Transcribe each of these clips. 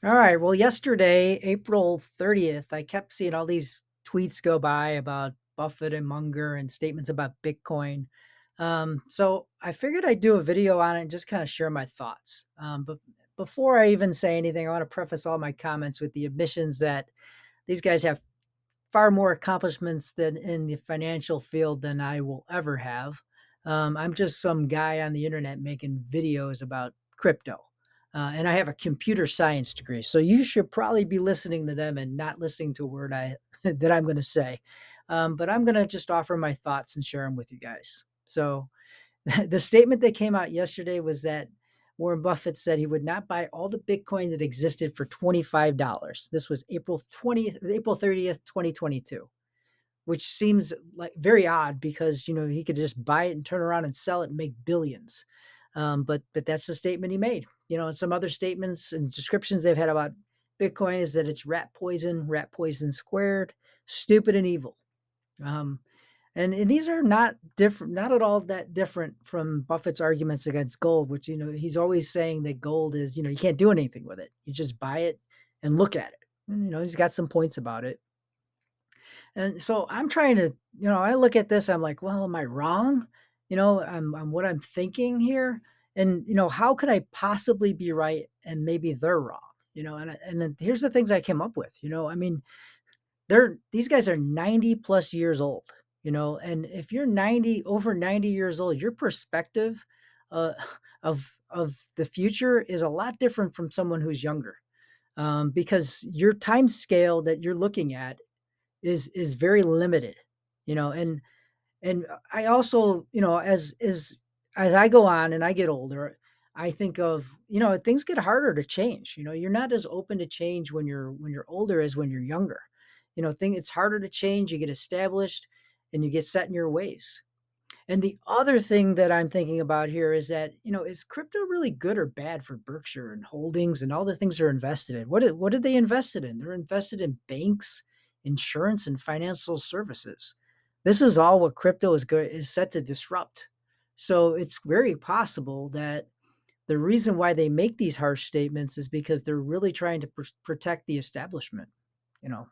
All right. Well, yesterday, April 30th, I kept seeing all these tweets go by about Buffett and Munger and statements about Bitcoin. So I figured I'd do a video on it and just kind of share my thoughts. But before I even say anything, I want to preface all my comments with the admissions that these guys have far more accomplishments than in the financial field than I will ever have. I'm just some guy on the internet making videos about crypto. And I have a computer science degree. So you should probably be listening to them and not listening to a word that I'm going to say. But I'm going to just offer my thoughts and share them with you guys. So the statement that came out yesterday was that Warren Buffett said he would not buy all the Bitcoin that existed for $25. This was April 30th, 2022, which seems like very odd because he could just buy it and turn around and sell it and make billions. But that's the statement he made. And some other statements and descriptions they've had about Bitcoin is that it's rat poison squared, stupid and evil. Um, and these are not different, not at all that different from Buffett's arguments against gold, which, he's always saying that gold is, you can't do anything with it. You just buy it and look at it. And, he's got some points about it. And so I'm trying to, I look at this, I'm like, well, am I wrong? I'm what I'm thinking here. And, how could I possibly be right and maybe they're wrong? And then here's the things I came up with. I mean, these guys are 90 plus years old, and if you're over 90 years old, your perspective uh, of the future is a lot different from someone who's younger, because your time scale that you're looking at is very limited, and I also, as I go on and I get older, I think of, things get harder to change. You're not as open to change when you're older as when you're younger. It's harder to change, you get established and you get set in your ways. And the other thing that I'm thinking about here is that, is crypto really good or bad for Berkshire and holdings and all the things they're invested in? What did they invested in? They're invested in banks, insurance, and financial services. This is all what crypto is set to disrupt. So it's very possible that the reason why they make these harsh statements is because they're really trying to protect the establishment. You know,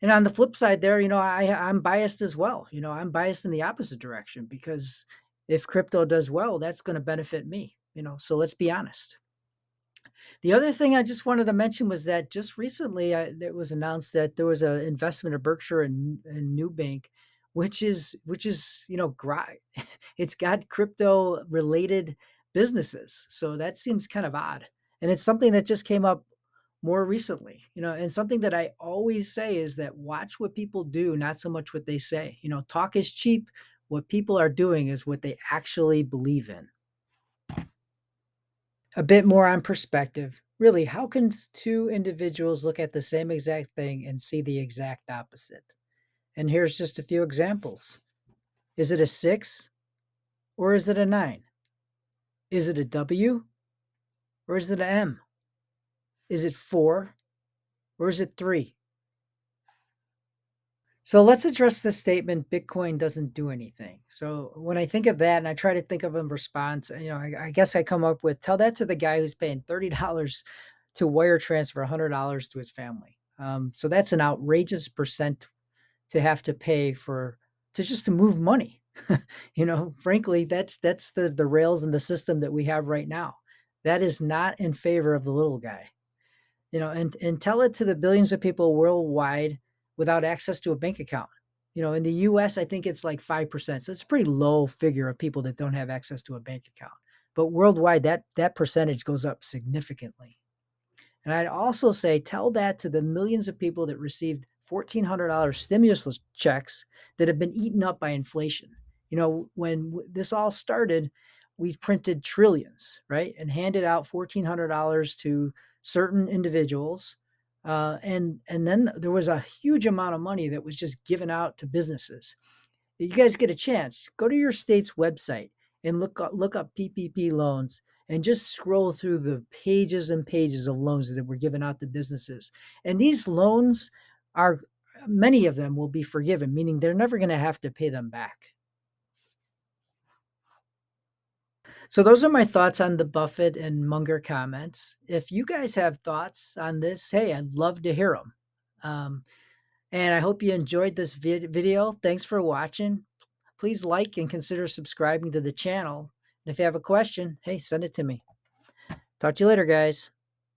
and on the flip side there, I'm biased as well. I'm biased in the opposite direction because if crypto does well, that's going to benefit me, so let's be honest. The other thing I just wanted to mention was that just recently it was announced that there was an investment of Berkshire and Nubank, which is it's got crypto related businesses. So that seems kind of odd, and it's something that just came up more recently. And something that I always say is that watch what people do, not so much what they say. Talk is cheap. What people are doing is what they actually believe in. A bit more on perspective. Really, how can two individuals look at the same exact thing and see the exact opposite? And here's just a few examples. Is it a 6 or is it a 9? Is it a W or is it an M? Is it 4 or is it 3? So let's address the statement Bitcoin doesn't do anything. So when I think of that and I try to think of a response, I guess I come up with tell that to the guy who's paying $30 to wire transfer $100 to his family. So that's an outrageous percent to have to pay to move money. Frankly, that's the rails and the system that we have right now. That is not in favor of the little guy. And tell it to the billions of people worldwide without access to a bank account. In the US, I think it's like 5%. So it's a pretty low figure of people that don't have access to a bank account. But worldwide, that percentage goes up significantly. And I'd also say tell that to the millions of people that received $1,400 stimulus checks that have been eaten up by inflation. When this all started, we printed trillions, right? And handed out $1,400 to certain individuals. And then there was a huge amount of money that was just given out to businesses. You guys get a chance, go to your state's website and look up PPP loans and just scroll through the pages and pages of loans that were given out to businesses. And these loans are many of them will be forgiven, meaning they're never going to have to pay them back. So those are my thoughts on the Buffett and Munger comments. If you guys have thoughts on this, hey, I'd love to hear them. And I hope you enjoyed this video. Thanks for watching. Please like and consider subscribing to the channel. And if you have a question, hey, send it to me. Talk to you later, guys.